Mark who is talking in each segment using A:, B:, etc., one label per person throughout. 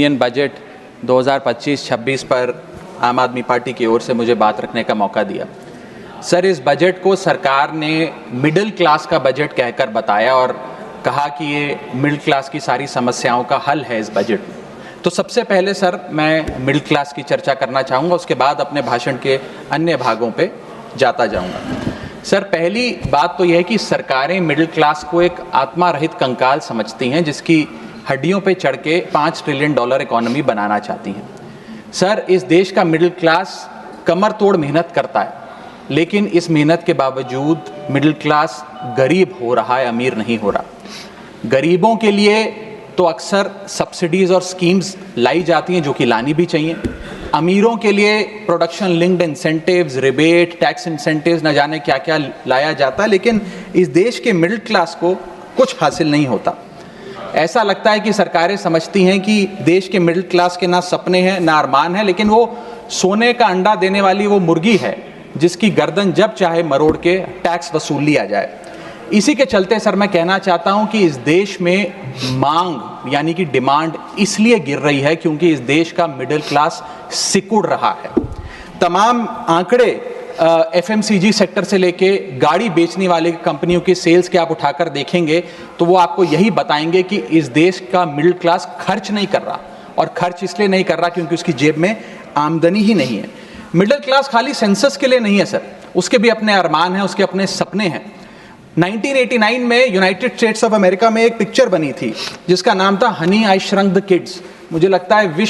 A: Union budget 2025-26 पर आम आदमी पार्टी की ओर से मुझे बात रखने का मौका दिया। सर, इस बजट को सरकार ने मिडिल क्लास का बजट कहकर बताया और कहा कि ये मिडिल क्लास की सारी समस्याओं का हल है इस बजट में। तो सबसे पहले सर मैं मिडिल क्लास की चर्चा करना चाहूँगा, उसके बाद अपने भाषण के अन्य भागों पे जाता जाऊँगा। सर, पहली बात तो यह है कि सरकारें मिडिल क्लास को एक आत्मा रहित कंकाल समझती हैं जिसकी हड्डियों पे चढ़ के $5 ट्रिलियन इकोनॉमी बनाना चाहती हैं। सर, इस देश का मिडिल क्लास कमर तोड़ मेहनत करता है, लेकिन इस मेहनत के बावजूद मिडिल क्लास गरीब हो रहा है, अमीर नहीं हो रहा। गरीबों के लिए तो अक्सर सब्सिडीज़ और स्कीम्स लाई जाती हैं जो कि लानी भी चाहिए। अमीरों के लिए production linked incentives, rebate, tax incentives, न जाने क्या क्या लाया जाता है, लेकिन इस देश के मिडिल क्लास को कुछ हासिल नहीं होता। ऐसा लगता है कि सरकारें समझती हैं कि देश के मिडिल क्लास के ना सपने हैं ना अरमान है, लेकिन वो सोने का अंडा देने वाली वो मुर्गी है जिसकी गर्दन जब चाहे मरोड़ के टैक्स वसूल लिया जाए। इसी के चलते सर मैं कहना चाहता हूं कि इस देश में मांग यानी कि डिमांड इसलिए गिर रही है क्योंकि इस देश का मिडिल क्लास सिकुड़ रहा है। तमाम आंकड़े एफएमसीजी सेक्टर से लेके गाड़ी बेचने वाले कंपनियों की सेल्स के आप उठाकर देखेंगे तो वो आपको यही बताएंगे कि इस देश का मिडिल क्लास खर्च नहीं कर रहा, और खर्च इसलिए नहीं कर रहा क्योंकि उसकी जेब में आमदनी ही नहीं है। मिडिल क्लास खाली सेंसस के लिए नहीं है सर, उसके भी अपने अरमान हैं, उसके अपने सपने हैं। 1989 में यूनाइटेड स्टेट्स ऑफ अमेरिका में एक पिक्चर बनी थी जिसका नाम था Honey I shrunk the kids. मुझे लगता है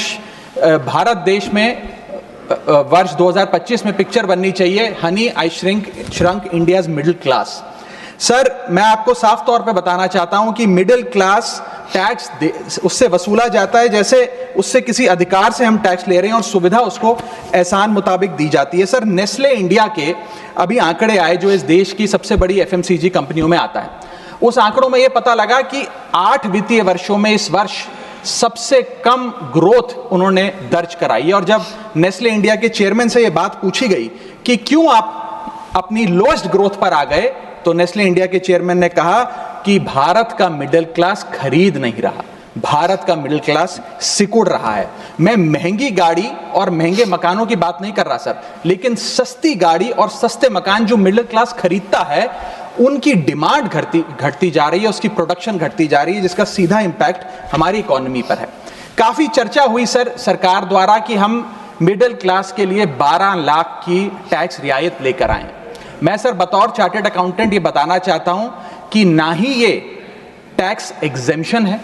A: भारत देश में वर्ष 2025 में पिक्चर बननी चाहिए, honey I shrunk India's middle class. Sir, मैं आपको साफ तौर पे बताना चाहता हूं कि मिडिल क्लास टैक्स उससे वसूला जाता है जैसे उससे किसी अधिकार से हम टैक्स ले रहे हैं और सुविधा उसको एहसान मुताबिक दी जाती है। सर, नेस्ले इंडिया के अभी आंकड़े आए जो इस देश की सबसे बड़ी एफएमसीजी कंपनियों में आता है। उस आंकड़ों में यह पता लगा कि 8 वित्तीय वर्षों में इस वर्ष सबसे कम ग्रोथ उन्होंने दर्ज कराई है। और जब नेस्ले इंडिया के चेयरमैन से यह बात पूछी गई कि क्यों आप अपनी लोएस्ट ग्रोथ पर आ गए, तो नेस्ले इंडिया के चेयरमैन ने कहा कि भारत का मिडिल क्लास खरीद नहीं रहा, भारत का मिडिल क्लास सिकुड़ रहा है। मैं महंगी गाड़ी और महंगे मकानों की बात नहीं कर रहा सर, लेकिन सस्ती गाड़ी और सस्ते मकान जो मिडिल क्लास खरीदता है उनकी डिमांड घटती जा रही है, उसकी प्रोडक्शन घटती जा रही है, जिसका सीधा इंपैक्ट हमारी इकोनॉमी पर है। काफी चर्चा हुई सर सरकार द्वारा कि हम मिडिल क्लास के लिए 12 लाख की टैक्स रियायत लेकर आए। मैं सर बतौर चार्टर्ड अकाउंटेंट ये बताना चाहता हूं कि ना ही ये टैक्स एग्जेम्पशन है,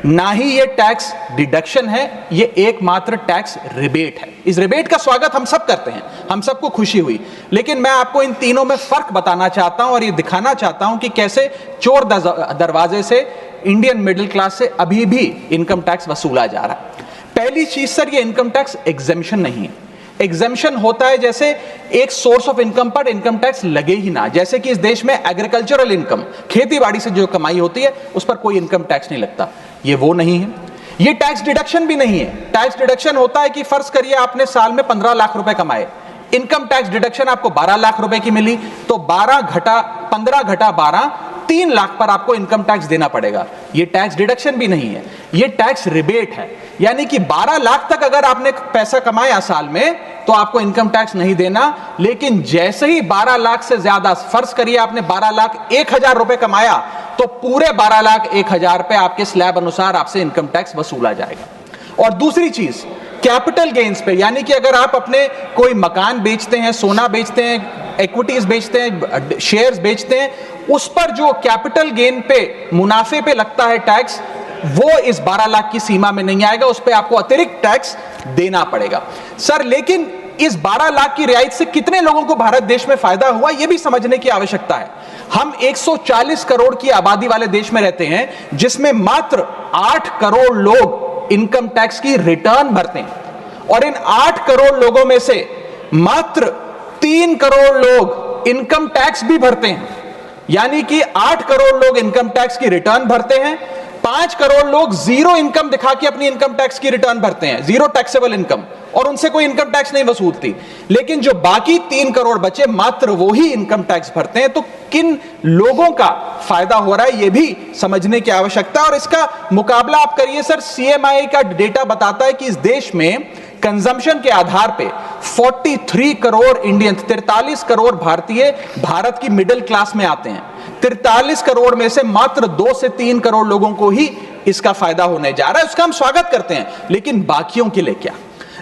A: ना ही ये टैक्स डिडक्शन है, ये एकमात्र टैक्स रिबेट है। इस रिबेट का स्वागत हम सब करते हैं, हम सबको खुशी हुई, लेकिन मैं आपको इन तीनों में फर्क बताना चाहता हूं और ये दिखाना चाहता हूं कि कैसे चोर दरवाजे से इंडियन मिडिल क्लास से अभी भी इनकम टैक्स वसूला जा रहा है। पहली चीज सर, ये इनकम टैक्स एग्जेम्पशन नहीं है। एग्जेम्पशन होता है जैसे एक सोर्स ऑफ इनकम पर इनकम टैक्स लगे ही ना, जैसे कि इस देश में एग्रीकल्चरल इनकम, खेती बाड़ी से जो कमाई होती है उस पर कोई इनकम टैक्स नहीं लगता। ये वो नहीं है। ये टैक्स डिडक्शन भी नहीं है। टैक्स डिडक्शन होता है कि फर्ज करिए आपने साल में 15 लाख रुपए कमाए, इनकम टैक्स डिडक्शन आपको 12 लाख रुपए की मिली, तो 15 घटा 12 3 लाख पर आपको इनकम टैक्स देना पड़ेगा। ये टैक्स डिडक्शन भी नहीं है, ये टैक्स रिबेट है। यानी कि 12 लाख तक अगर आपने पैसा कमाया साल में तो आपको इनकम टैक्स नहीं देना, लेकिन जैसे ही 12 लाख से ज्यादा, फर्ज करिए आपने 12 लाख 1,000 रुपए कमाया, तो पूरे 12 लाख 1,000 पे आपके स्लैब अनुसार आपसे इनकम टैक्स वसूला जाएगा। और दूसरी चीज, कैपिटल गेन्स पे, यानी कि अगर आप अपने कोई मकान बेचते हैं, सोना बेचते हैं, इक्विटीज बेचते हैं, शेयर्स बेचते हैं, उस पर जो कैपिटल गेन पे, मुनाफे पे लगता है टैक्स, वो इस 12 लाख की सीमा में नहीं आएगा, उस पे आपको अतिरिक्त टैक्स देना पड़ेगा। सर, लेकिन इस 12 लाख की रियायत से कितने लोगों को भारत देश में फायदा हुआ, यह भी समझने की आवश्यकता है। हम 140 करोड़ की आबादी वाले देश में रहते हैं, जिसमें मात्र 8 करोड़ लोग इनकम टैक्स की रिटर्न भरते हैं, और इन 8 करोड़ लोगों में से मात्र 3 करोड़ लोग इनकम टैक्स भी भरते हैं। यानी कि 8 करोड़ लोग इनकम टैक्स की रिटर्न भरते हैं, 5 करोड़ लोग जीरो इनकम दिखा के अपनी इनकम टैक्स की रिटर्न भरते हैं, जीरो टैक्सेबल इनकम, और उनसे कोई इनकम टैक्स नहीं वसूलती। लेकिन जो बाकी 3 करोड़ बचे, मात्र वो ही इनकम टैक्स भरते हैं। तो किन लोगों का फायदा हो रहा है, ये भी समझने की आवश्यकता है। और इसका मुकाबला आप करिए सर, सीएमआई का डेटा बताता है कि इस देश में कंजम्पशन के आधार पे 43 करोड़ इंडियन, 43 करोड़ भारतीय भारत की मिडिल क्लास में आते हैं। 43 करोड़ में से मात्र 2 से 3 करोड़ लोगों को ही इसका फायदा होने जा रहा है। उसका हम स्वागत करते हैं, लेकिन बाकियों के लिए क्या?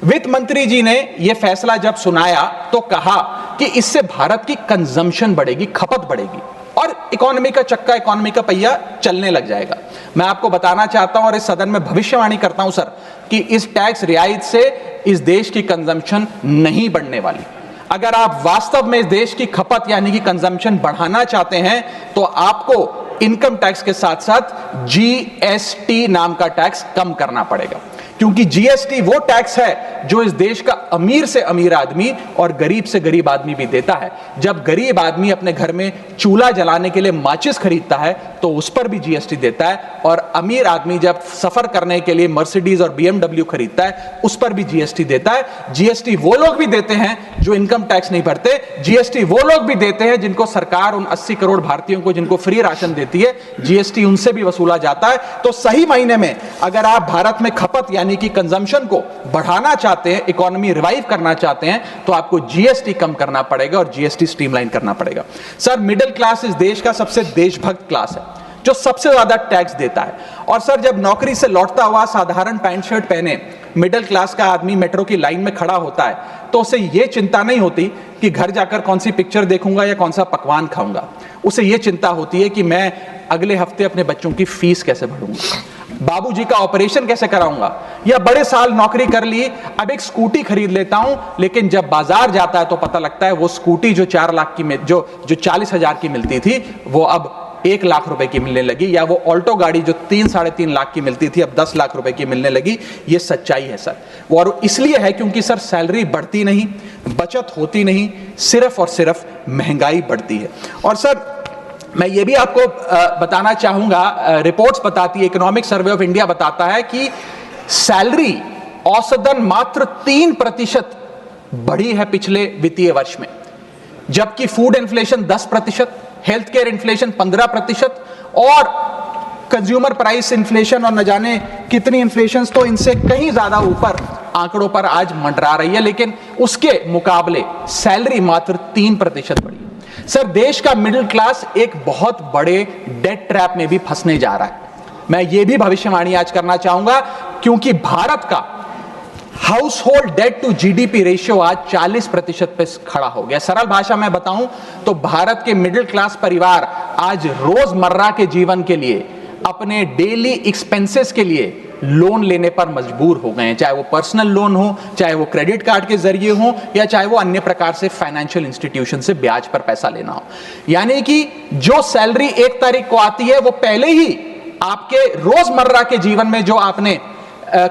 A: वित्त मंत्री जी ने यह फैसला जब सुनाया तो कहा कि इससे भारत की कंजम्पशन बढ़ेगी, खपत बढ़ेगी और इकोनॉमी का चक्का, इकोनॉमी का पहिया चलने लग जाएगा। मैं आपको बताना चाहता हूं और इस सदन में भविष्यवाणी करता हूं सर कि इस टैक्स रियायत से इस देश की कंजम्पशन नहीं बढ़ने वाली। अगर आप वास्तव में इस देश की खपत यानी कि कंजम्पशन बढ़ाना चाहते हैं तो आपको इनकम टैक्स के साथ साथ जीएसटी नाम का टैक्स कम करना पड़ेगा, क्योंकि जीएसटी वो टैक्स है जो इस देश का अमीर से अमीर आदमी और गरीब से गरीब आदमी भी देता है। जब गरीब आदमी अपने घर में चूल्हा जलाने के लिए माचिस खरीदता है तो उस पर भी जीएसटी देता है, और अमीर आदमी जब सफर करने के लिए मर्सिडीज और बीएमडब्ल्यू खरीदता है उस पर भी जीएसटी देता है। जीएसटी वो लोग भी देते हैं जो इनकम टैक्स नहीं भरते, जीएसटी वो लोग भी देते हैं जिनको सरकार, उन 80 करोड़ भारतीयों को जिनको फ्री राशन देती है, जीएसटी उनसे भी वसूला जाता है। तो सही मायने में अगर आप भारत में खपत यानी कि कंजम्पशन को बढ़ाना चाहते हैं, इकोनॉमी रिवाइव करना चाहते हैं, तो आपको जीएसटी कम करना पड़ेगा और जीएसटी स्ट्रीमलाइन करना पड़ेगा। सर, मिडिल क्लास इस देश का सबसे देशभक्त क्लास है जो सबसे ज्यादा टैक्स देता है। और सर, जब नौकरी से लौटता हुआ साधारण पैंट शर्ट पहने मिडिल क्लास का आदमी मेट्रो की लाइन में खड़ा होता है तो उसे यह चिंता नहीं होती कि घर जाकर कौन सी पिक्चर देखूंगा या कौन सा पकवान खाऊंगा। उसे यह चिंता होती है कि मैं अगले हफ्ते अपने बच्चों की फीस कैसे भरूंगा, बाबूजी का ऑपरेशन कैसे कराऊंगा, या बड़े साल नौकरी कर ली, अब एक स्कूटी खरीद लेता हूं। लेकिन जब बाजार जाता है तो पता लगता है वो स्कूटी जो 4 लाख की जो 40,000 की मिलती थी वो अब 1 लाख रुपए की मिलने लगी, या वो ऑल्टो गाड़ी जो 3-3.5 लाख की मिलती थी अब 10 लाख रुपए की मिलने लगी। ये सच्चाई है सर, और इसलिए है क्योंकि सर सैलरी बढ़ती नहीं, बचत होती नहीं, सिर्फ और सिर्फ महंगाई बढ़ती है। और सर, मैं ये भी आपको बताना चाहूंगा, रिपोर्ट्स बताती है, इकोनॉमिक सर्वे ऑफ इंडिया बताता है कि सैलरी औसतन मात्र 3% बढ़ी है पिछले वित्तीय वर्ष में, जबकि food inflation 10%, health care inflation 15% और कंज्यूमर प्राइस इन्फ्लेशन और न जाने कितनी इन्फ्लेशन तो इनसे कहीं ज्यादा ऊपर आंकड़ों पर आज मंडरा रही है। लेकिन उसके मुकाबले सैलरी मात्र 3% बढ़ी। सर, देश का मिडिल क्लास एक बहुत बड़े डेट ट्रैप में भी फंसने जा रहा है। मैं ये भी भविष्यवाणी आज करना चाहूंगा, क्योंकि भारत का household debt to GDP ratio आज 40% पे खड़ा हो गया। सरल भाषा में बताऊं तो भारत के मिडिल क्लास परिवार आज रोजमर्रा के जीवन के लिए, अपने डेली एक्सपेंसेस के लिए लोन लेने पर मजबूर हो गए हैं, चाहे वो पर्सनल लोन हो, चाहे वो क्रेडिट कार्ड के जरिए हो, या चाहे वो अन्य प्रकार से फाइनेंशियल इंस्टीट्यूशन से ब्याज पर पैसा लेना हो। यानी कि जो सैलरी 1 तारीख को आती है वो पहले ही आपके रोजमर्रा के जीवन में जो आपने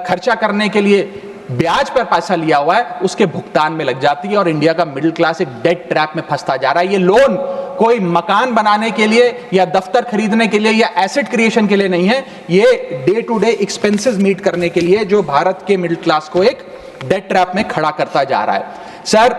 A: खर्चा करने के लिए ब्याज पर पैसा लिया हुआ है उसके भुगतान में लग जाती है, और इंडिया का मिडिल क्लास एक डेट ट्रैप में फंसता जा रहा है। ये लोन कोई मकान बनाने के लिए या दफ्तर खरीदने के लिए या एसेट क्रिएशन के लिए नहीं है, ये day to day expenses meet करने के लिए, जो भारत के मिडिल क्लास को एक डेट ट्रैप में खड़ा करता जा रहा है। सर,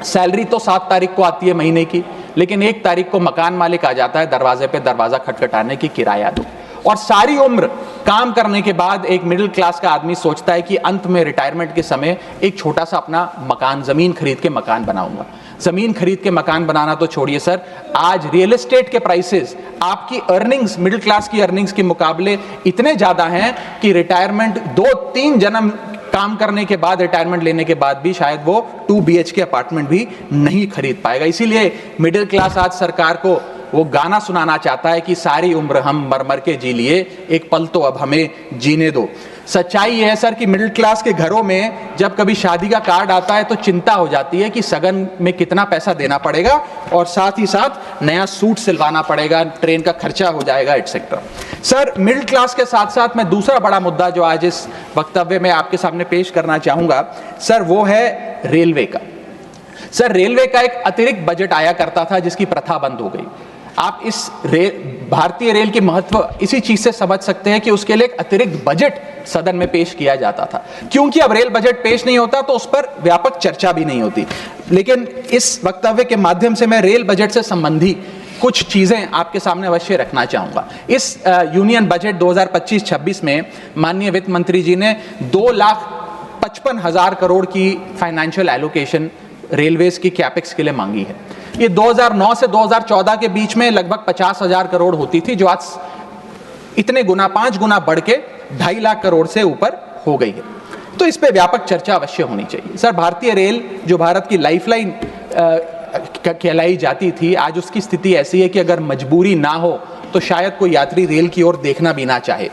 A: सैलरी तो 7 तारीख को आती है महीने की, लेकिन 1 तारीख को मकान मालिक आ जाता है दरवाजे पे दरवाजा खटखटाने की किराया दो। और सारी उम्र काम करने के बाद एक मिडिल क्लास का आदमी सोचता है कि अंत में रिटायरमेंट के समय एक छोटा सा अपना मकान, जमीन खरीद के मकान बनाऊंगा। जमीन खरीद के मकान बनाना तो छोड़िए सर, आज रियल एस्टेट के प्राइसेस, आपकी अर्निंग्स, मिडिल क्लास की अर्निंग्स के मुकाबले इतने ज्यादा हैं कि रिटायरमेंट 2-3 जन्म काम करने के बाद, रिटायरमेंट लेने के बाद भी शायद वो 2 BHK अपार्टमेंट भी नहीं खरीद पाएगा। इसीलिए मिडिल क्लास आज सरकार को वो गाना सुनाना चाहता है कि सारी उम्र हम मर मर के जी लिए, एक पल तो अब हमें जीने दो। सच्चाई यह है सर कि मिडिल क्लास के घरों में जब कभी शादी का कार्ड आता है तो चिंता हो जाती है कि सगन में कितना पैसा देना पड़ेगा, और साथ ही साथ नया सूट सिलवाना पड़ेगा, ट्रेन का खर्चा हो जाएगा, एटसेट्रा। सर, मिडिल क्लास के साथ साथ मैं दूसरा बड़ा मुद्दा जो आज इस वक्तव्य में आपके सामने पेश करना चाहूंगा सर, वो है रेलवे का। सर, रेलवे का एक अतिरिक्त बजट आया करता था जिसकी प्रथा बंद हो गई। आप इस भारतीय रेल के महत्व इसी चीज से समझ सकते हैं कि उसके लिए एक अतिरिक्त बजट सदन में पेश किया जाता था। क्योंकि अब रेल बजट पेश नहीं होता तो उस पर व्यापक चर्चा भी नहीं होती। लेकिन इस वक्तव्य के माध्यम से मैं रेल बजट से संबंधी कुछ चीजें आपके सामने अवश्य रखना चाहूंगा। इस यूनियन बजट 2025-26 में माननीय वित्त मंत्री जी ने 2,55,000 करोड़ की फाइनेंशियल एलोकेशन रेलवेज की कैपेक्स के लिए मांगी है। ये 2009 से 2014 के बीच में लगभग 50,000 करोड़ होती थी, जो आज इतने गुना 5 गुना बढ़ के 2.5 लाख करोड़ से ऊपर हो गई है। तो इस पे व्यापक चर्चा अवश्य होनी चाहिए। सर, भारतीय रेल जो भारत की लाइफलाइन कहलाई जाती थी, आज उसकी स्थिति ऐसी है कि अगर मजबूरी ना हो तो शायद कोई यात्री रेल की ओर देखना भी ना चाहे।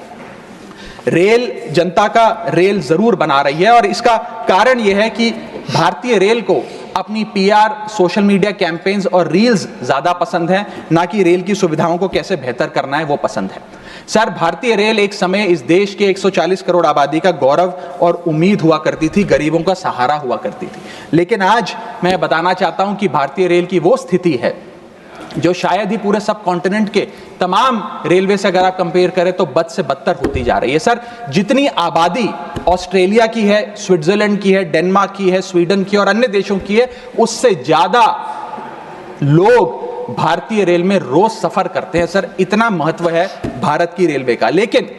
A: रेल जनता का रेल जरूर बना रही है और इसका कारण यह है कि भारतीय रेल को अपनी पीआर, सोशल मीडिया कैंपेन्स और रील्स ज्यादा पसंद है, ना कि रेल की सुविधाओं को कैसे बेहतर करना है वो पसंद है। सर, भारतीय रेल एक समय इस देश के 140 करोड़ आबादी का गौरव और उम्मीद हुआ करती थी, गरीबों का सहारा हुआ करती थी। लेकिन आज मैं बताना चाहता हूं कि भारतीय रेल की वो स्थिति है जो शायद ही पूरे सब कॉन्टिनेंट के तमाम रेलवे से अगर आप कंपेयर करें तो बद से बदतर होती जा रही है। सर, जितनी आबादी ऑस्ट्रेलिया की है, स्विट्जरलैंड की है, डेनमार्क की है, स्वीडन की और अन्य देशों की है, उससे ज्यादा लोग भारतीय रेल में रोज सफर करते हैं। सर, इतना महत्व है भारत की रेलवे का। लेकिन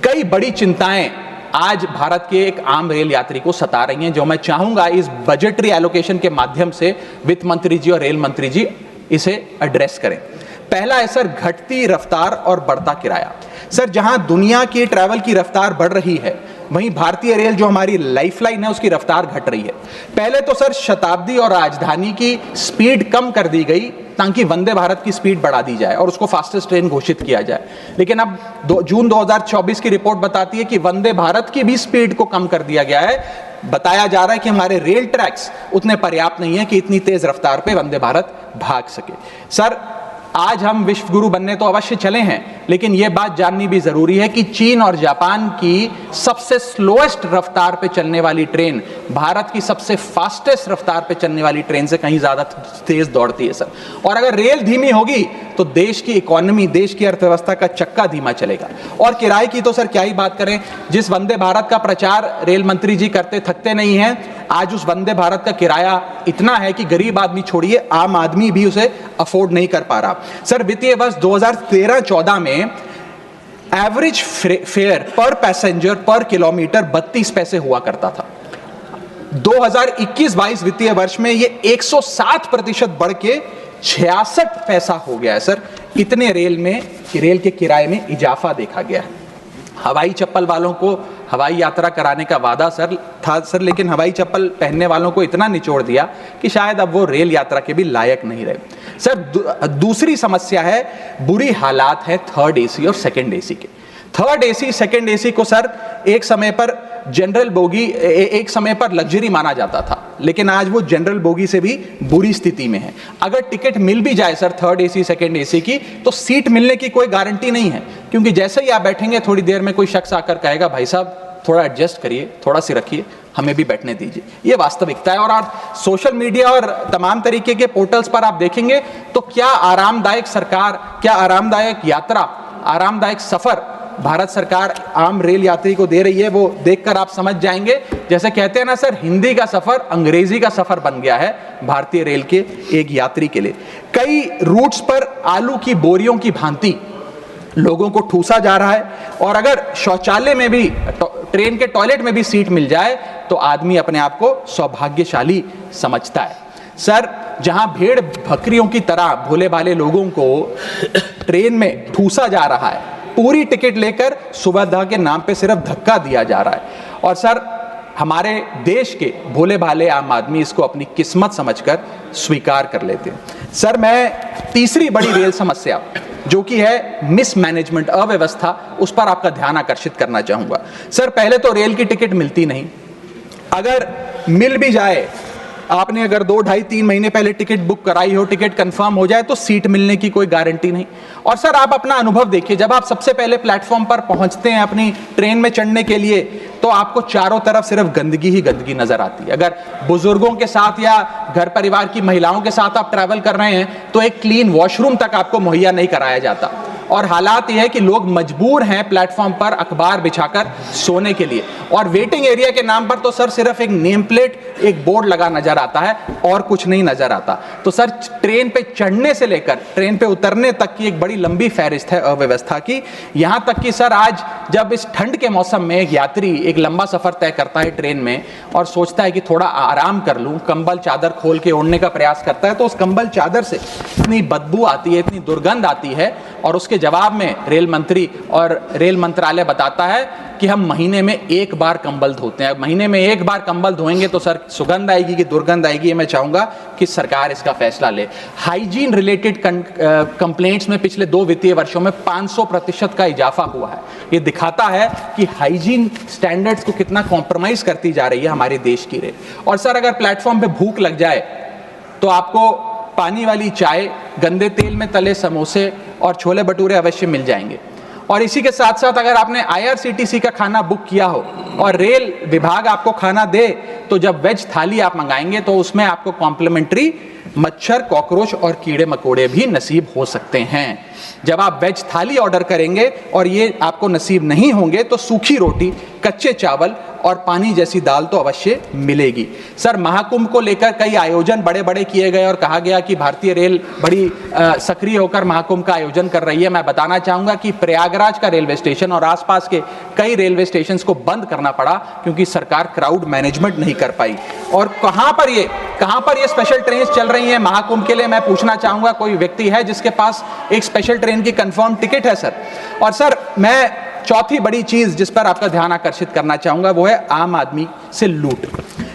A: कई बड़ी चिंताएं आज भारत के एक आम रेल यात्री को सता रही हैं, जो मैं चाहूंगा इस बजटरी एलोकेशन के माध्यम से वित्त मंत्री जी और रेल मंत्री जी इसे एड्रेस करें। पहला है सर, घटती रफ्तार और बढ़ता किराया। सर, जहां दुनिया की ट्रैवल की रफ्तार बढ़ रही है, वहीं भारतीय रेल जो हमारी लाइफलाइन है उसकी रफ्तार घट रही है। पहले तो सर शताब्दी और राजधानी की स्पीड कम कर दी गई ताकि वंदे भारत की स्पीड बढ़ा दी जाए और उसको फास्टेस्ट ट्रेन घोषित किया जाए। लेकिन अब जून 2024 की रिपोर्ट बताती है कि वंदे भारत की भी स्पीड को कम कर दिया गया है। बताया जा रहा है कि हमारे रेल ट्रैक्स उतने पर्याप्त नहीं है कि इतनी तेज रफ्तार पे वंदे भारत भाग सके। सर, आज हम विश्व गुरु बनने तो अवश्य चले हैं, लेकिन यह बात जाननी भी जरूरी है कि चीन और जापान की सबसे स्लोएस्ट रफ्तार पे चलने वाली ट्रेन भारत की सबसे फास्टेस्ट रफ्तार पे चलने वाली ट्रेन से कहीं ज्यादा तेज दौड़ती है। सर, और अगर रेल धीमी होगी तो देश की इकोनॉमी, देश की अर्थव्यवस्था का चक्का धीमा चलेगा। और किराए की तो सर क्या ही बात करें, जिस वंदे भारत का प्रचार रेल मंत्री जी करते थकते नहीं हैं, आज उस वंदे भारत का किराया इतना है कि गरीब आदमी छोड़िए, आम आदमी भी उसे अफोर्ड नहीं कर पा रहा। सर, वित्तीय वर्ष 2013-14 में एवरेज फेयर पर पैसेंजर पर किलोमीटर 32 पैसे हुआ करता था। 2021-22 वित्तीय वर्ष में ये 107% बढ़ के 66 पैसा हो गया है। सर, इतने रेल के किराए में इजाफा देखा गया है। हवाई चप्पल वालों को हवाई यात्रा कराने का वादा था सर, लेकिन हवाई चप्पल पहनने वालों को इतना निचोड़ दिया कि शायद अब वो रेल यात्रा के भी लायक नहीं रहे। सर, दूसरी समस्या है, बुरी हालात है थर्ड एसी और सेकंड एसी के। थर्ड एसी, सेकंड एसी को सर एक समय पर जनरल बोगी, एक समय पर लग्जरी माना जाता था, लेकिन आज वो जनरल बोगी से भी बुरी स्थिति में है। अगर टिकट मिल भी जाए sir third AC, second AC की, तो सीट मिलने की कोई गारंटी नहीं है, क्योंकि जैसे ही आप बैठेंगे थोड़ी देर में कोई शख्स आकर कहेगा, भाई साहब थोड़ा एडजस्ट करिए, थोड़ा सी रखिए, हमें भी बैठने दीजिए। ये वास्तविकता है। और आप सोशल मीडिया और तमाम तरीके के पोर्टल्स पर आप देखेंगे तो क्या आरामदायक सरकार, क्या आरामदायक यात्रा, आरामदायक सफर भारत सरकार आम रेल यात्री को दे रही है, वो देखकर आप समझ जाएंगे। जैसे कहते हैं ना सर, हिंदी का सफर अंग्रेजी का सफर बन गया है भारतीय रेल के एक यात्री के लिए। कई रूट्स पर आलू की बोरियों की भांति लोगों को ठूसा जा रहा है, और अगर शौचालय में भी, ट्रेन के टॉयलेट में भी सीट मिल जाए तो आदमी अपने आप को सौभाग्यशाली समझता है। सर, जहां भेड़ बकरियों की तरह भोले भाले लोगों को ट्रेन में ठूसा जा रहा है, पूरी टिकट लेकर सुविधा के नाम पे सिर्फ धक्का दिया जा रहा है। और सर, हमारे देश के भोले भाले आम आदमी इसको अपनी किस्मत समझकर स्वीकार कर लेते हैं। सर, मैं तीसरी बड़ी रेल समस्या जो कि है मिसमैनेजमेंट, अव्यवस्था, उस पर आपका ध्यान आकर्षित करना चाहूंगा। सर, पहले तो रेल की टिकट मिलती नहीं, अगर मिल भी जाए आपने अगर 2, ढाई, 3 महीने पहले टिकट बुक कराई हो, टिकट कंफर्म हो जाए तो सीट मिलने की कोई गारंटी नहीं। और सर आप अपना अनुभव देखिए, जब आप सबसे पहले प्लेटफॉर्म पर पहुंचते हैं अपनी ट्रेन में चढ़ने के लिए, तो आपको चारों तरफ सिर्फ गंदगी ही गंदगी नजर आती है। अगर बुजुर्गों के साथ या घर परिवार की महिलाओं के साथ आप ट्रैवल कर रहे हैं तो एक क्लीन वॉशरूम तक आपको मुहैया नहीं कराया जाता। और हालात यह है कि लोग मजबूर हैं प्लेटफॉर्म पर अखबार बिछाकर सोने के लिए, और वेटिंग एरिया के नाम पर तो सर सिर्फ एक नेम प्लेट, एक बोर्ड लगा नजर आता है और कुछ नहीं नजर आता। तो सर ट्रेन पे चढ़ने से लेकर ट्रेन पे उतरने तक की एक बड़ी लंबी फहरिस्त है अव्यवस्था की। यहां तक कि सर आज जब इस ठंड के मौसम में एक यात्री एक लंबा सफर तय करता है ट्रेन में और सोचता है कि थोड़ा आराम कर लूं, कंबल चादर खोल के ओढ़ने का प्रयास करता है, तो उस कंबल चादर से इतनी बदबू आती है, इतनी दुर्गंध आती है, और उसके जवाब में रेल मंत्री और रेल मंत्रालय बताता है कि हम महीने में 1 बार कंबल धोते हैं। महीने में 1 बार कंबल धोएंगे तो सर सुगंध आएगी कि दुर्गंध आएगी, ये मैं चाहूंगा कि सरकार इसका फैसला ले। हाइजीन रिलेटेड कंप्लेंट्स में पिछले 2 वित्तीय वर्षों में 500% का इजाफा हुआ है। ये दिखाता है कि हाइजीन स्टैंडर्ड्स को कितना कॉम्प्रोमाइज करती जा रही है हमारे देश की रेल। और सर अगर प्लेटफॉर्म पे भूख लग जाए तो आपको पानी वाली चाय, गंदे तेल में तले समोसे और छोले भटूरे अवश्य मिल जाएंगे। और इसी के साथ साथ अगर आपने IRCTC का खाना बुक किया हो और रेल विभाग आपको खाना दे, तो जब वेज थाली आप मंगाएंगे तो उसमें आपको कॉम्प्लीमेंट्री मच्छर, कॉकरोच और कीड़े मकोड़े भी नसीब हो सकते हैं। जब आप वेज थाली ऑर्डर करेंगे और ये आपको नसीब नहीं होंगे तो सूखी रोटी, कच्चे चावल और पानी जैसी दाल तो अवश्य मिलेगी। सर महाकुंभ को लेकर कई आयोजन बड़े बड़े किए गए और कहा गया कि भारतीय रेल बड़ी सक्रिय होकर महाकुंभ का आयोजन कर रही है। मैं बताना चाहूंगा कि प्रयागराज का रेलवे स्टेशन और आसपास के कई रेलवे स्टेशन को बंद करना पड़ा क्योंकि सरकार क्राउड मैनेजमेंट नहीं कर पाई। और कहां पर ये स्पेशल ट्रेन चल रही हैं महाकुंभ के लिए, मैं पूछना चाहूंगा कोई व्यक्ति है जिसके पास एक स्पेशल ट्रेन की कंफर्म टिकट है सर? और सर मैं चौथी बड़ी चीज जिस पर आपका ध्यान आकर्षित करना चाहूंगा वो है आम आदमी से लूट।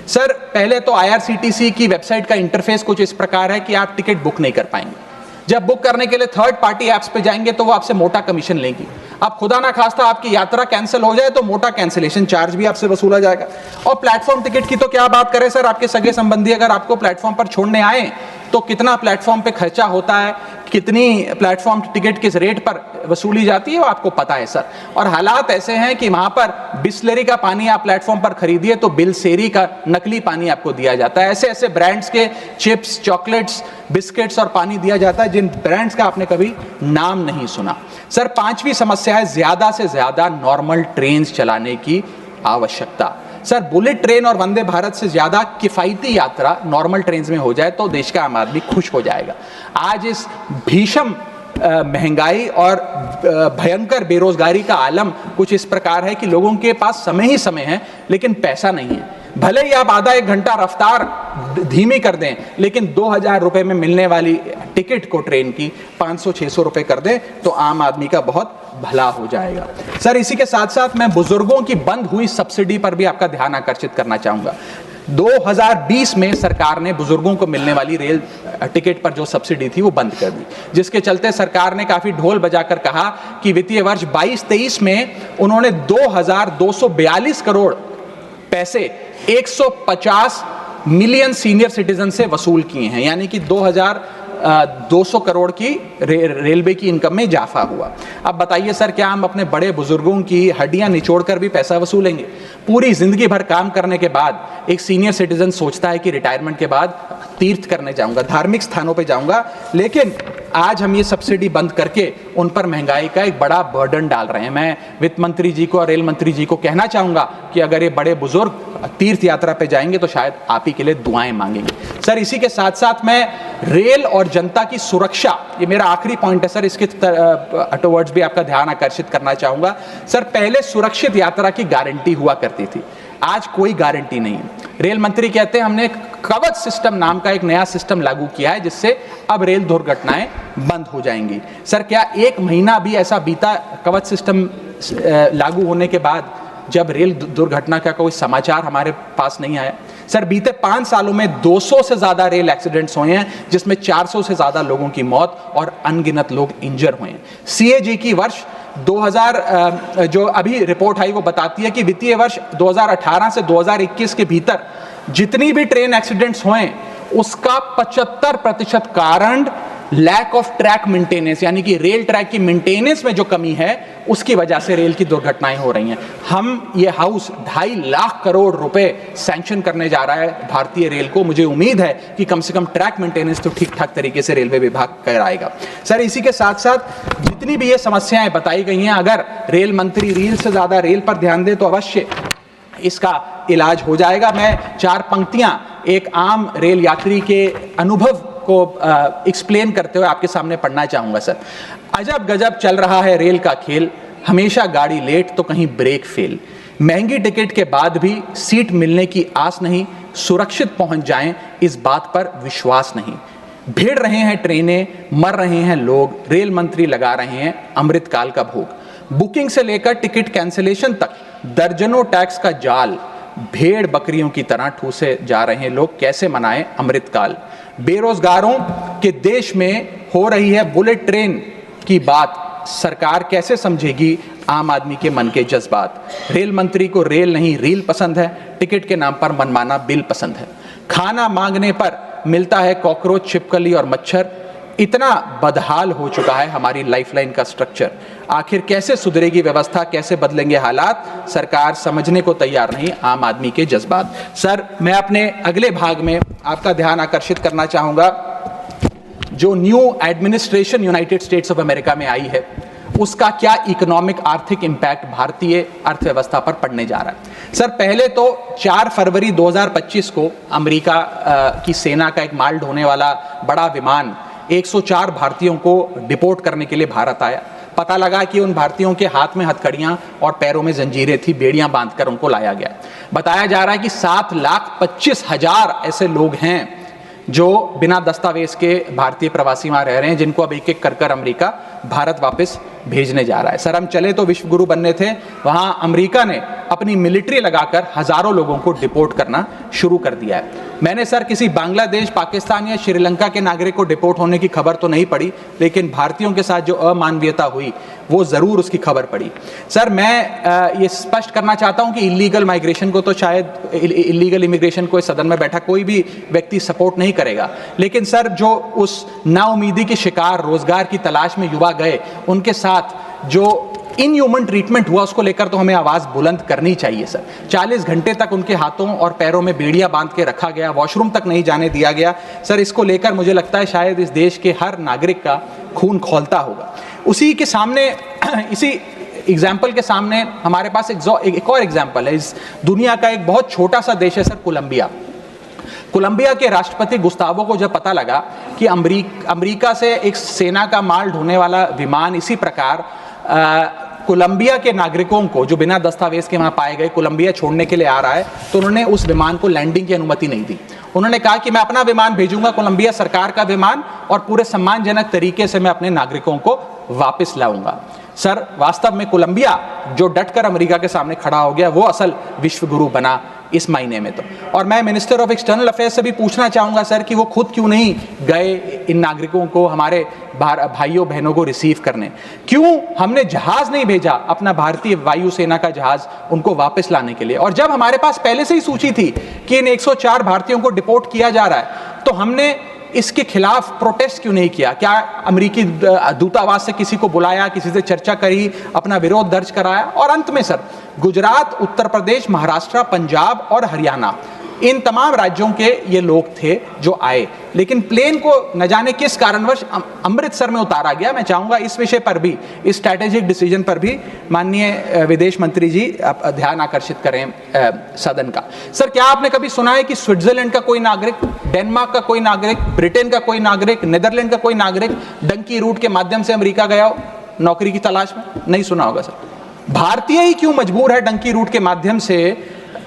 A: सर पहले तो IRCTC की वेबसाइट का इंटरफेस कुछ इस प्रकार है कि आप टिकट बुक नहीं कर पाएंगे। जब बुक करने के लिए थर्ड पार्टी ऐप्स पे जाएंगे तो वो आपसे मोटा कमीशन लेंगी। अब खुदा ना खास्ता आपकी यात्रा कैंसिल हो जाए तो मोटा कैंसिलेशन चार्ज भी आपसे वसूला जाएगा। और प्लेटफॉर्म टिकट की तो क्या बात करें सर, आपके सगे संबंधी अगर आपको प्लेटफॉर्म पर छोड़ने आए तो कितना प्लेटफॉर्म पे खर्चा होता है, कितनी प्लेटफॉर्म टिकट किस रेट पर वसूली जाती है वो आपको पता है सर। और हालात ऐसे हैं कि वहां पर बिस्लरी का पानी आप प्लेटफॉर्म पर खरीदिए तो बिलसेरी का नकली पानी आपको दिया जाता है। ऐसे ऐसे ब्रांड्स के चिप्स, चॉकलेट्स, बिस्किट्स और पानी दिया जाता है जिन ब्रांड्स का आपने कभी नाम नहीं सुना। सर 5वीं समस्या है ज्यादा से ज्यादा नॉर्मल ट्रेन चलाने की आवश्यकता। सर बुलेट ट्रेन और वंदे भारत से ज्यादा किफायती यात्रा नॉर्मल ट्रेन में हो जाए तो देश का आम आदमी खुश हो जाएगा। आज इस भीषण महंगाई और भयंकर बेरोजगारी का आलम कुछ इस प्रकार है कि लोगों के पास समय ही समय है लेकिन पैसा नहीं है। भले ही आप आधा 1 घंटा रफ्तार धीमी कर दें लेकिन 2000 रुपए में मिलने वाली टिकट को ट्रेन की 500-600 रुपए कर दें तो आम आदमी का बहुत भला हो जाएगा। सर इसी के साथ साथ मैं बुजुर्गों की बंद हुई सब्सिडी पर भी आपका ध्यान आकर्षित करना चाहूंगा। 2020 में सरकार ने बुजुर्गों को मिलने वाली रेल टिकट पर जो सब्सिडी थी वो बंद कर दी, जिसके चलते सरकार ने काफी ढोल बजाकर कहा कि वित्तीय वर्ष 22-23 में उन्होंने 2242 करोड़ पैसे 150 मिलियन सीनियर सिटीजन से वसूल किए हैं, यानी कि 2200 करोड़ की रेलवे की इनकम में इजाफा हुआ। अब बताइए सर, क्या हम अपने बड़े बुजुर्गों की हड्डियां निचोड़कर भी पैसा वसूलेंगे? पूरी जिंदगी भर काम करने के बाद एक सीनियर सिटीजन सोचता है कि रिटायरमेंट के बाद तीर्थ करने जाऊंगा, धार्मिक स्थानों पे जाऊंगा, लेकिन आज हम ये सब्सिडी बंद करके उन पर महंगाई का एक बड़ा बर्डन डाल रहे हैं। मैं वित्त मंत्री जी को और रेल मंत्री जी को कहना चाहूंगा कि अगर ये बड़े बुजुर्ग तीर्थ यात्रा पे जाएंगे तो शायद आप ही के लिए दुआएं मांगेंगे। सर इसी के साथ साथ मैं रेल और जनता की सुरक्षा, ये मेरा आखिरी पॉइंट है सर, इसके टुवर्ड्स भी आपका ध्यान आकर्षित करना चाहूंगा। सर पहले सुरक्षित यात्रा की गारंटी हुआ करती थी, आज कोई गारंटी नहीं। रेल मंत्री कहते हैं हमने कवच सिस्टम नाम का एक नया सिस्टम लागू किया है जिससे अब रेल दुर्घटनाएं बंद हो जाएंगी। सर क्या 1 महीना भी ऐसा बीता कवच सिस्टम लागू होने के बाद जब रेल दुर्घटना का कोई समाचार हमारे पास नहीं आया? सर बीते 5 सालों में 200 से ज्यादा रेल एक्सीडेंट्स हुए हैं जिसमें 400 से ज्यादा लोगों की मौत और अनगिनत लोग इंजर हुए हैं। CAG की वर्ष 2000 जो अभी रिपोर्ट आई वो बताती है कि वित्तीय वर्ष 2018 से 2021 के भीतर जितनी भी ट्रेन एक्सीडेंट्स हुए उसका 75% कारण लैक ऑफ ट्रैक मेंटेनेंस, यानी कि रेल ट्रैक की मेंटेनेंस में जो कमी है उसकी वजह से रेल की दुर्घटनाएं हो रही हैं। हम ये हाउस 2.5 लाख करोड़ रुपए सैंक्शन करने जा रहा है भारतीय रेल को। मुझे उम्मीद है कि कम से कम ट्रैक मेंटेनेंस तो ठीक ठाक तरीके से रेलवे विभाग कराएगा। सर, इसी के साथ साथ जितनी भी ये समस्याएं बताई गई हैं, अगर रेल मंत्री रील से ज्यादा रेल पर ध्यान दे तो अवश्य इसका इलाज हो जाएगा। मैं 4 पंक्तियां एक आम रेल यात्री के अनुभव को एक्सप्लेन करते हुए आपके सामने पढ़ना चाहूंगा। सर, अजब गजब चल रहा है रेल का खेल, हमेशा गाड़ी लेट तो कहीं ब्रेक फेल, महंगी टिकट के बाद भी सीट मिलने की आस नहीं, सुरक्षित पहुंच जाएं इस बात पर विश्वास नहीं, भिड़ रहे हैं ट्रेनें, मर रहे हैं लोग, रेल मंत्री लगा रहे हैं अमृतकाल का भोग, बुकिंग से लेकर टिकट कैंसिलेशन तक दर्जनों टैक्स का जाल, भेड़ बकरियों की तरह ठूसे जा रहे हैं लोग, कैसे मनाएं अमृतकाल, बेरोजगारों के देश में हो रही है बुलेट ट्रेन की बात, सरकार कैसे समझेगी आम आदमी के मन के जज्बात, रेल मंत्री को रेल नहीं रील पसंद है, टिकट के नाम पर मनमाना बिल पसंद है, खाना मांगने पर मिलता है कॉकरोच, छिपकली और मच्छर, इतना बदहाल हो चुका है हमारी लाइफलाइन का स्ट्रक्चर, आखिर कैसे सुधरेगी व्यवस्था, कैसे बदलेंगे हालात, सरकार समझने को तैयार नहीं आम आदमी के जज्बात। सर, मैं अपने अगले भाग में आपका ध्यान आकर्षित करना चाहूंगा, जो new administration United states of America में आई है उसका क्या इकोनॉमिक आर्थिक इंपैक्ट भारतीय अर्थव्यवस्था पर पड़ने जा रहा है। सर, पहले तो 4 फरवरी 2025 को अमेरिका की सेना का एक माल ढोने वाला बड़ा विमान 104 भारतीयों को डिपोर्ट करने के लिए भारत आया। पता लगा कि उन भारतीयों के हाथ में हथकड़ियां और पैरों में जंजीरें थी, बेड़ियां बांधकर उनको लाया गया। बताया जा रहा है कि 7,25,000 ऐसे लोग हैं जो बिना दस्तावेज के भारतीय प्रवासी वहां रह रहे हैं, जिनको अब एक एक कर अमेरिका भारत वापस भेजने जा रहा है। सर, हम चले तो विश्व गुरु बनने थे, वहां अमेरिका ने अपनी मिलिट्री लगाकर हजारों लोगों को डिपोर्ट करना शुरू कर दिया है। मैंने सर किसी बांग्लादेश, पाकिस्तान या श्रीलंका के नागरिक को डिपोर्ट होने की खबर तो नहीं पड़ी, लेकिन भारतीयों के साथ जो अमानवीयता हुई वो जरूर उसकी खबर पड़ी। सर, मैं ये स्पष्ट करना चाहता हूं कि इलीगल माइग्रेशन को तो शायद इलीगल इमिग्रेशन को इस सदन में बैठा कोई भी व्यक्ति सपोर्ट नहीं करेगा, लेकिन सर जो उस नाउमीदी के शिकार रोजगार की तलाश में युवा गए, उनके साथ जो इनह्यूमन ट्रीटमेंट हुआ उसको लेकर तो हमें आवाज बुलंद करनी चाहिए। सर, 40 घंटे तक उनके हाथों और पैरों में बेड़ियां बांध के रखा गया, वॉशरूम तक नहीं जाने दिया गया। सर, इसको लेकर मुझे लगता है शायद इस देश के हर नागरिक का खून खौलता होगा। उसी के सामने इसी एग्जाम्पल के सामने हमारे पास एक और एग्जाम्पल है। इस दुनिया का एक बहुत छोटा सा देश है सर, कोलंबिया। कोलंबिया के राष्ट्रपति गुस्तावो को जब पता लगा कि अमेरिका से एक सेना का माल ढोने वाला विमान इसी प्रकार कोलंबिया के नागरिकों को जो बिना दस्तावेज के वहां पाए गए कोलंबिया छोड़ने के लिए आ रहा है, तो उन्होंने उस विमान को लैंडिंग की अनुमति नहीं दी। उन्होंने कहा कि मैं अपना विमान भेजूंगा, कोलंबिया सरकार का विमान, और पूरे सम्मानजनक तरीके से मैं अपने नागरिकों को वापस लाऊंगा। सर, वास्तव में कोलंबिया जो डटकर अमेरिका के सामने खड़ा हो गया, वो असल विश्व गुरु बना इस महीने में तो। और मैं मिनिस्टर ऑफ एक्सटर्नल अफेयर्स से भी पूछना चाहूंगा सर कि वो खुद क्यों नहीं गए इन नागरिकों को, हमारे भाइयों बहनों को रिसीव करने, क्यों हमने जहाज नहीं भेजा, अपना भारतीय वायुसेना का जहाज उनको वापस लाने के लिए। और जब हमारे पास पहले से ही सूची थी कि इन 104 भारतीयों को डिपोर्ट किया जा रहा है, तो हमने इसके खिलाफ प्रोटेस्ट क्यों नहीं किया? क्या अमेरिकी दूतावास से किसी को बुलाया, किसी से चर्चा करी, अपना विरोध दर्ज कराया? और अंत में सर, गुजरात, उत्तर प्रदेश, महाराष्ट्र, पंजाब और हरियाणा, इन तमाम राज्यों के ये लोग थे जो आए, लेकिन प्लेन को न जाने किस कारणवश अमृतसर में उतारा गया। मैं चाहूंगा इस विषय पर भी, इस स्ट्रैटेजिक डिसीजन पर भी माननीय विदेश मंत्री जी ध्यान आकर्षित करें सदन का। सर, क्या आपने कभी सुना है कि स्विट्जरलैंड का कोई नागरिक, डेनमार्क का कोई नागरिक, ब्रिटेन का कोई नागरिक, नीदरलैंड का कोई नागरिक डंकी रूट के माध्यम से अमेरिका गया हो नौकरी की तलाश में? नहीं सुना होगा सर। भारतीय ही क्यों मजबूर है डंकी रूट के माध्यम से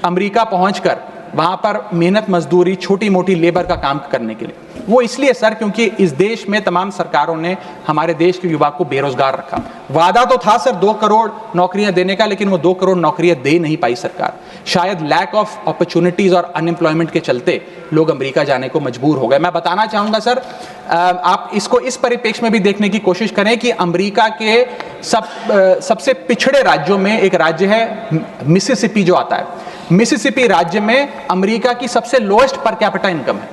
A: अमेरिका पहुंचकर वहां पर मेहनत मजदूरी, छोटी मोटी लेबर का काम करने के लिए? वो इसलिए सर क्योंकि इस देश में तमाम सरकारों ने हमारे देश के युवा को बेरोजगार रखा। वादा तो था सर 2 करोड़ नौकरियां देने का, लेकिन वो 2 करोड़ नौकरियां दे नहीं पाई सरकार। शायद लैक ऑफ अपॉर्चुनिटीज और अनएम्प्लॉयमेंट के चलते लोग अमेरिका जाने को मजबूर हो गए। मैं बताना चाहूंगा सर, आप इसको इस परिप्रेक्ष्य में भी देखने की कोशिश करें कि अमेरिका के सबसे पिछड़े राज्यों में एक राज्य है मिसिसिपी जो आता है। मिसिसिपी राज्य में अमेरिका की सबसे लोएस्ट पर कैपिटा इनकम है।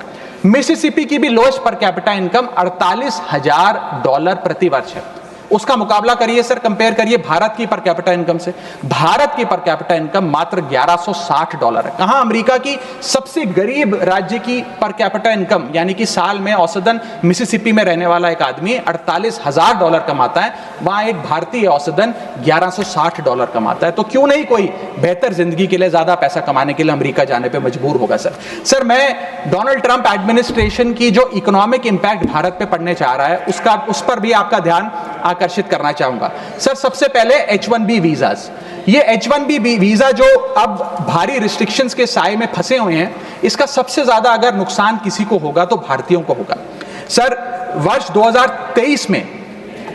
A: मिसिसिपी की भी लोएस्ट पर कैपिटा इनकम $48,000 प्रति वर्ष है। उसका मुकाबला करिए सर, कंपेयर करिए भारत की पर कैपिटा इनकम से। भारत की पर कैपिटा इनकम मात्र $1160 है। कहां अमेरिका की सबसे गरीब राज्य की पर कैपिटा इनकम, यानी कि साल में औसतन मिसिसिपी में रहने वाला एक आदमी $48,000 कमाता है, वहां एक भारतीय औसतन $1160 कमाता है। तो क्यों नहीं कोई बेहतर जिंदगी के लिए, ज्यादा पैसा कमाने के लिए अमेरिका जाने पर मजबूर होगा सर। मैं डोनाल्ड ट्रंप एडमिनिस्ट्रेशन की जो इकोनॉमिक इंपैक्ट भारत पे पड़ने जा रहा है उस पर भी आपका ध्यान आकर्षित करना चाहूंगा सर। सबसे पहले H1B वीजास, ये H1B वीजा जो अब भारी रिस्ट्रिक्शंस के साए में फंसे हुए हैं, इसका सबसे ज्यादा अगर नुकसान किसी को होगा तो भारतीयों को होगा सर। वर्ष 2023 में